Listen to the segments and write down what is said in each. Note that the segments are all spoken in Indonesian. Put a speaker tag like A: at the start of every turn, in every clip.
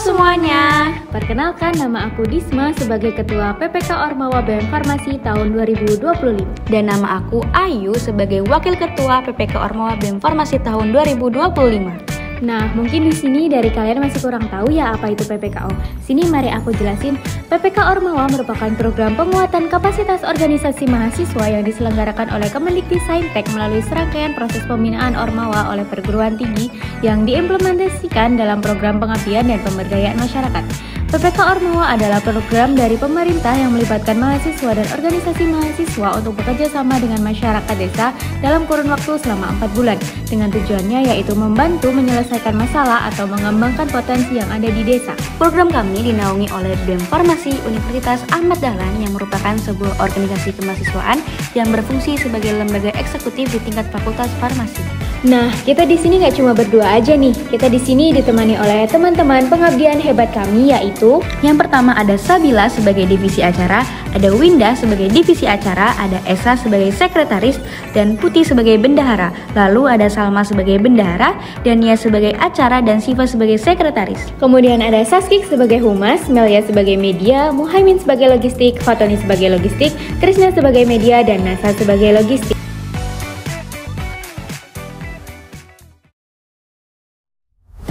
A: semuanya, perkenalkan nama aku Disma sebagai Ketua PPK Ormawa BEM Farmasi tahun 2025.
B: Dan nama aku Ayu sebagai Wakil Ketua PPK Ormawa BEM Farmasi tahun 2025.
A: Nah, mungkin di sini dari kalian masih kurang tahu ya apa itu PPKO. Sini mari aku jelasin. PPK Ormawa merupakan program penguatan kapasitas organisasi mahasiswa yang diselenggarakan oleh Kemendikti-Saintek melalui serangkaian proses pembinaan Ormawa oleh perguruan tinggi yang diimplementasikan dalam program pengabdian dan pemberdayaan masyarakat. PPK Ormawa adalah program dari pemerintah yang melibatkan mahasiswa dan organisasi mahasiswa untuk bekerja sama dengan masyarakat desa dalam kurun waktu selama 4 bulan dengan tujuannya yaitu membantu menyelesaikan masalah atau mengembangkan potensi yang ada di desa.
B: Program kami dinaungi oleh BEM Farmasi Universitas Ahmad Dahlan yang merupakan sebuah organisasi kemahasiswaan yang berfungsi sebagai lembaga eksekutif di tingkat Fakultas Farmasi.
A: Nah, kita di sini nggak cuma berdua aja nih. Kita di sini ditemani oleh teman-teman pengabdian hebat kami, yaitu
B: yang pertama ada Sabila sebagai divisi acara, ada Winda sebagai divisi acara, ada Esa sebagai sekretaris, dan Putih sebagai bendahara. Lalu ada Salma sebagai bendahara, Dania sebagai acara, dan Siva sebagai sekretaris.
A: Kemudian ada Saskik sebagai humas, Melia sebagai media, Muhaimin sebagai logistik, Fatoni sebagai logistik, Krisna sebagai media, dan Nasa sebagai logistik.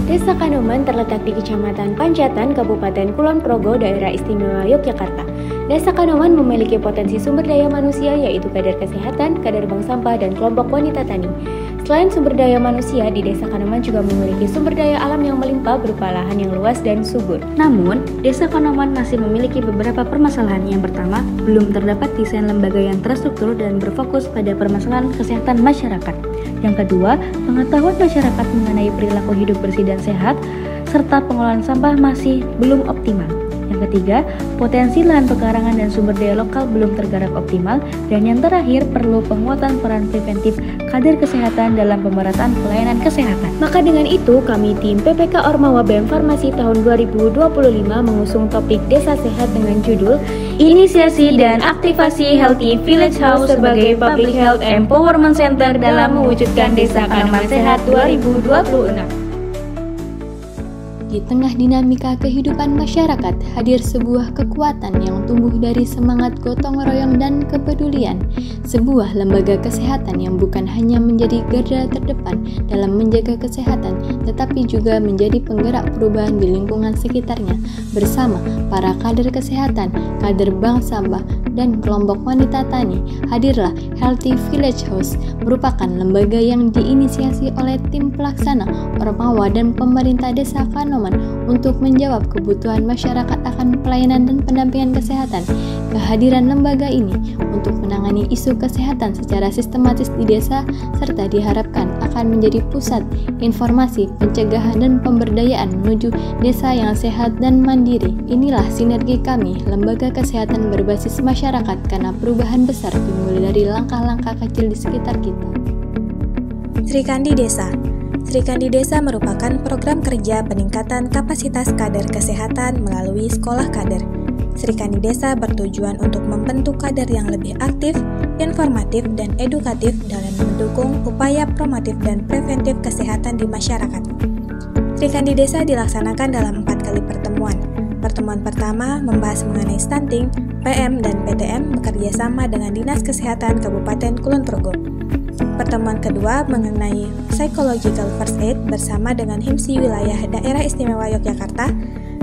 A: Desa Kanoman terletak di Kecamatan Pancatan, Kabupaten Kulon Progo, Daerah Istimewa Yogyakarta. Desa Kanoman memiliki potensi sumber daya manusia yaitu kadar kesehatan, kadar bank sampah, dan kelompok wanita tani. Selain sumber daya manusia, di Desa Kanoman juga memiliki sumber daya alam yang melimpah berupa lahan yang luas dan subur.
B: Namun, Desa Kanoman masih memiliki beberapa permasalahan. Yang pertama, belum terdapat desain lembaga yang terstruktur dan berfokus pada permasalahan kesehatan masyarakat. Yang kedua, pengetahuan masyarakat mengenai perilaku hidup bersih dan sehat, serta pengelolaan sampah masih belum optimal. Yang ketiga, potensi lahan pekarangan dan sumber daya lokal belum tergarap optimal. Dan yang terakhir, perlu penguatan peran preventif kader kesehatan dalam pemerataan pelayanan kesehatan.
A: Maka dengan itu, kami tim PPK Ormawa BEM Farmasi tahun 2025 mengusung topik Desa Sehat dengan judul
B: Inisiasi dan Aktivasi Healthy Village House sebagai Public Health Empowerment Center dalam mewujudkan Desa Kanoman Sehat 2026.
A: Di tengah dinamika kehidupan masyarakat, hadir sebuah kekuatan yang tumbuh dari semangat gotong royong dan kepedulian. Sebuah lembaga kesehatan yang bukan hanya menjadi garda terdepan dalam menjaga kesehatan, tetapi juga menjadi penggerak perubahan di lingkungan sekitarnya. Bersama para kader kesehatan, kader bank sampah, dan kelompok wanita tani, hadirlah Healthy Village House, merupakan lembaga yang diinisiasi oleh tim pelaksana Ormawa dan pemerintah Desa Kanoman untuk menjawab kebutuhan masyarakat akan pelayanan dan pendampingan kesehatan. Kehadiran lembaga ini untuk menangani isu kesehatan secara sistematis di desa serta diharapkan akan menjadi pusat informasi, pencegahan, dan pemberdayaan menuju desa yang sehat dan mandiri. Inilah sinergi kami, lembaga kesehatan berbasis masyarakat, karena perubahan besar dimulai dari langkah-langkah kecil di sekitar kita.
C: Sri Kandi Desa. Sri Kandi Desa merupakan program kerja peningkatan kapasitas kader kesehatan melalui sekolah kader. Sri Kandi Desa bertujuan untuk membentuk kader yang lebih aktif, informatif, dan edukatif dalam mendukung upaya promotif dan preventif kesehatan di masyarakat. Sri Kandi Desa dilaksanakan dalam 4 kali pertemuan. Pertemuan pertama membahas mengenai stunting, PM dan PTM bekerja sama dengan Dinas Kesehatan Kabupaten Kulon Progo. Pertemuan kedua mengenai Psychological First Aid bersama dengan HIMSI Wilayah Daerah Istimewa Yogyakarta.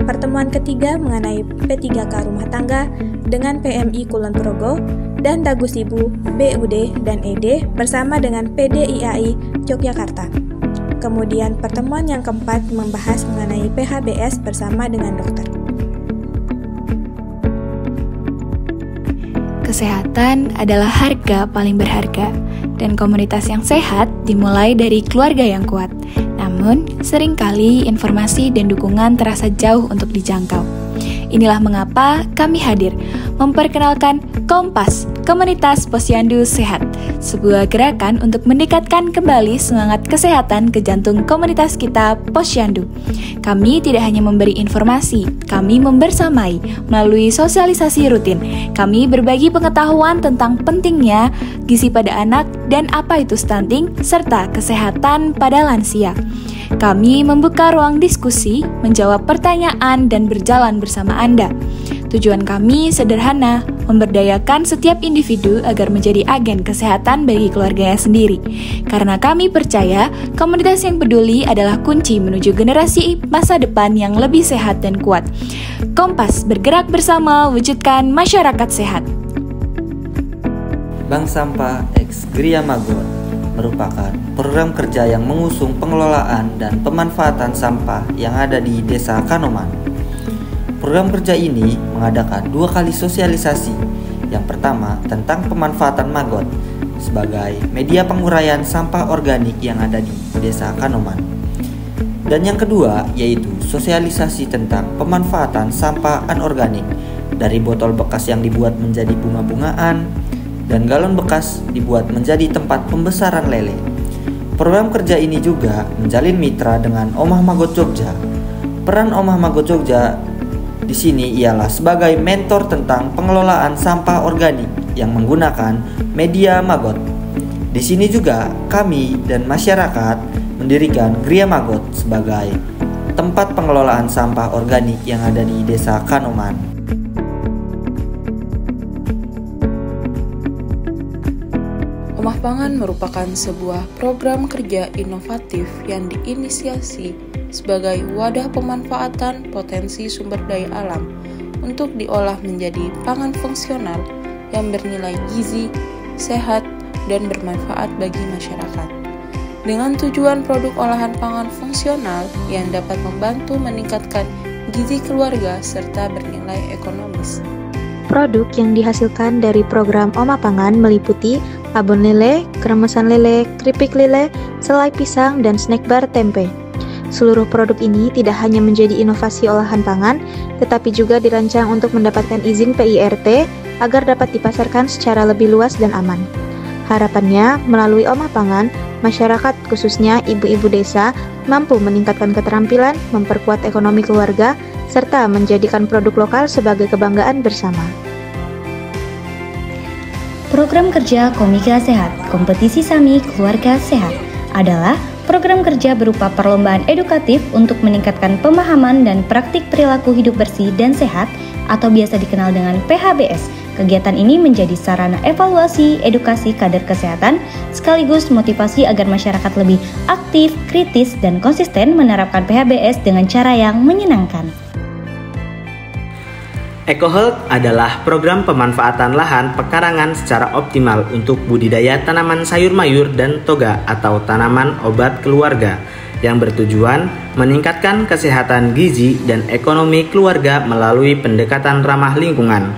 C: Pertemuan ketiga mengenai P3K Rumah Tangga dengan PMI Kulon Progo dan Dagusibu, BUD, dan ED bersama dengan PDIAI Yogyakarta. Kemudian pertemuan yang keempat membahas mengenai PHBS bersama dengan dokter.
D: Kesehatan adalah harga paling berharga, dan komunitas yang sehat dimulai dari keluarga yang kuat. Namun, seringkali informasi dan dukungan terasa jauh untuk dijangkau. Inilah mengapa kami hadir, memperkenalkan Kompas, Komunitas Posyandu Sehat, sebuah gerakan untuk mendekatkan kembali semangat kesehatan ke jantung komunitas kita, Posyandu. Kami tidak hanya memberi informasi, kami membersamai melalui sosialisasi rutin. Kami berbagi pengetahuan tentang pentingnya gizi pada anak dan apa itu stunting, serta kesehatan pada lansia. Kami membuka ruang diskusi, menjawab pertanyaan, dan berjalan bersama Anda. Tujuan kami sederhana, memberdayakan setiap individu agar menjadi agen kesehatan bagi keluarganya sendiri. Karena kami percaya, komunitas yang peduli adalah kunci menuju generasi masa depan yang lebih sehat dan kuat. Kompas, bergerak bersama, wujudkan masyarakat sehat.
E: Bank Sampah X Gria Magot merupakan program kerja yang mengusung pengelolaan dan pemanfaatan sampah yang ada di Desa Kanoman. Program kerja ini mengadakan 2 kali sosialisasi. Yang pertama tentang pemanfaatan maggot sebagai media penguraian sampah organik yang ada di Desa Kanoman. Dan yang kedua yaitu sosialisasi tentang pemanfaatan sampah anorganik dari botol bekas yang dibuat menjadi bunga-bungaan dan galon bekas dibuat menjadi tempat pembesaran lele. Program kerja ini juga menjalin mitra dengan Omah Magot Jogja. Peran Omah Magot Jogja di sini ialah sebagai mentor tentang pengelolaan sampah organik yang menggunakan media maggot. Di sini juga kami dan masyarakat mendirikan Gria Magot sebagai tempat pengelolaan sampah organik yang ada di Desa Kanoman.
F: Omah Pangan merupakan sebuah program kerja inovatif yang diinisiasi sebagai wadah pemanfaatan potensi sumber daya alam untuk diolah menjadi pangan fungsional yang bernilai gizi, sehat, dan bermanfaat bagi masyarakat. Dengan tujuan produk olahan pangan fungsional yang dapat membantu meningkatkan gizi keluarga serta bernilai ekonomis.
C: Produk yang dihasilkan dari program Omah Pangan meliputi abon lele, kremesan lele, keripik lele, selai pisang, dan snack bar tempe. Seluruh produk ini tidak hanya menjadi inovasi olahan pangan, tetapi juga dirancang untuk mendapatkan izin PIRT agar dapat dipasarkan secara lebih luas dan aman. Harapannya, melalui Omah Pangan, masyarakat khususnya ibu-ibu desa mampu meningkatkan keterampilan, memperkuat ekonomi keluarga, serta menjadikan produk lokal sebagai kebanggaan bersama.
B: Program kerja Komika Sehat, Kompetisi Sami Keluarga Sehat adalah program kerja berupa perlombaan edukatif untuk meningkatkan pemahaman dan praktik perilaku hidup bersih dan sehat atau biasa dikenal dengan PHBS. Kegiatan ini menjadi sarana evaluasi, edukasi kader kesehatan, sekaligus motivasi agar masyarakat lebih aktif, kritis, dan konsisten menerapkan PHBS dengan cara yang menyenangkan.
G: EcoHealth adalah program pemanfaatan lahan pekarangan secara optimal untuk budidaya tanaman sayur mayur dan toga atau tanaman obat keluarga yang bertujuan meningkatkan kesehatan gizi dan ekonomi keluarga melalui pendekatan ramah lingkungan.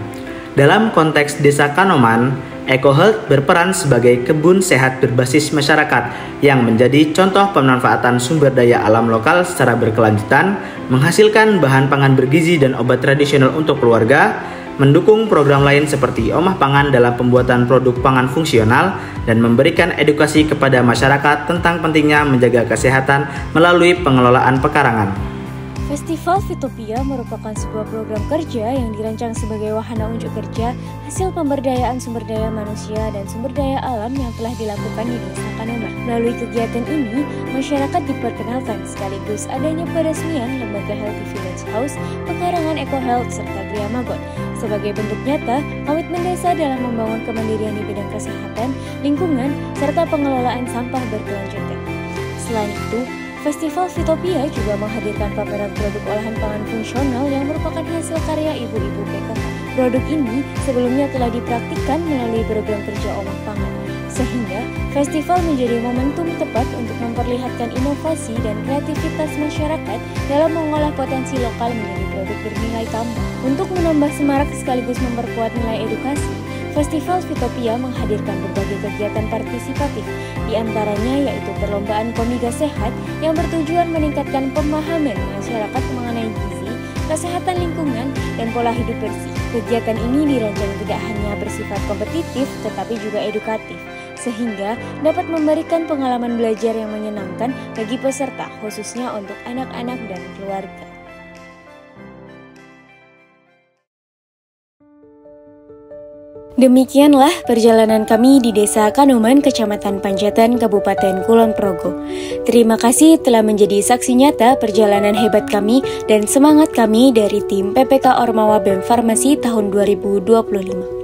G: Dalam konteks Desa Kanoman, EcoHealth berperan sebagai kebun sehat berbasis masyarakat yang menjadi contoh pemanfaatan sumber daya alam lokal secara berkelanjutan, menghasilkan bahan pangan bergizi dan obat tradisional untuk keluarga, mendukung program lain seperti Omah Pangan dalam pembuatan produk pangan fungsional, dan memberikan edukasi kepada masyarakat tentang pentingnya menjaga kesehatan melalui pengelolaan pekarangan.
H: Festival Fitopia merupakan sebuah program kerja yang dirancang sebagai wahana unjuk kerja hasil pemberdayaan sumber daya manusia dan sumber daya alam yang telah dilakukan di Desa Kanoman. Melalui kegiatan ini, masyarakat diperkenalkan sekaligus adanya peresmian Lembaga Healthy Village House, pekarangan EcoHealth, serta Gria Magot. Sebagai bentuk nyata, komitmen desa dalam membangun kemandirian di bidang kesehatan, lingkungan, serta pengelolaan sampah berkelanjutan. Selain itu, Festival Fitopia juga menghadirkan pameran produk olahan pangan fungsional yang merupakan hasil karya ibu-ibu PKK. Produk ini sebelumnya telah dipraktikkan melalui program kerja Omah Pangan, sehingga festival menjadi momentum tepat untuk memperlihatkan inovasi dan kreativitas masyarakat dalam mengolah potensi lokal menjadi produk bernilai tambah. Untuk menambah semarak sekaligus memperkuat nilai edukasi, Festival Fitopia menghadirkan berbagai kegiatan partisipatif, di antaranya yaitu perlombaan Komika Sehat yang bertujuan meningkatkan pemahaman masyarakat mengenai gizi, kesehatan lingkungan, dan pola hidup bersih. Kegiatan ini dirancang tidak hanya bersifat kompetitif, tetapi juga edukatif, sehingga dapat memberikan pengalaman belajar yang menyenangkan bagi peserta, khususnya untuk anak-anak dan keluarga. Demikianlah perjalanan kami di Desa Kanoman, Kecamatan Panjatan, Kabupaten Kulon Progo. Terima kasih telah menjadi saksi nyata perjalanan hebat kami dan semangat kami dari tim PPK Ormawa BEM Farmasi tahun 2025.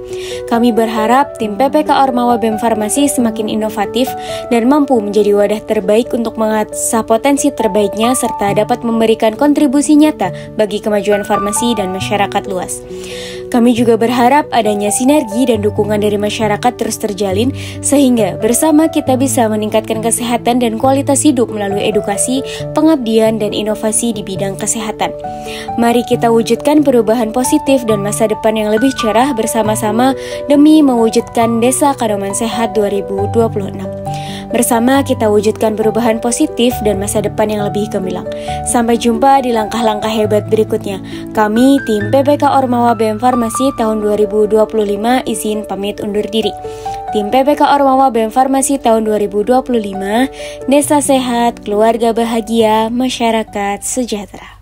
H: Kami berharap tim PPK Ormawa BEM Farmasi semakin inovatif dan mampu menjadi wadah terbaik untuk mengasah potensi terbaiknya serta dapat memberikan kontribusi nyata bagi kemajuan farmasi dan masyarakat luas. Kami juga berharap adanya sinergi dan dukungan dari masyarakat terus terjalin sehingga bersama kita bisa meningkatkan kesehatan dan kualitas hidup melalui edukasi, pengabdian, dan inovasi di bidang kesehatan. Mari kita wujudkan perubahan positif dan masa depan yang lebih cerah bersama-sama demi mewujudkan Desa Kanoman Sehat 2026. Bersama kita wujudkan perubahan positif dan masa depan yang lebih gemilang. Sampai jumpa di langkah-langkah hebat berikutnya. Kami tim PPK Ormawa BEM Farmasi tahun 2025 izin pamit undur diri. Tim PPK Ormawa BEM Farmasi tahun 2025, Desa Sehat, Keluarga Bahagia, Masyarakat Sejahtera.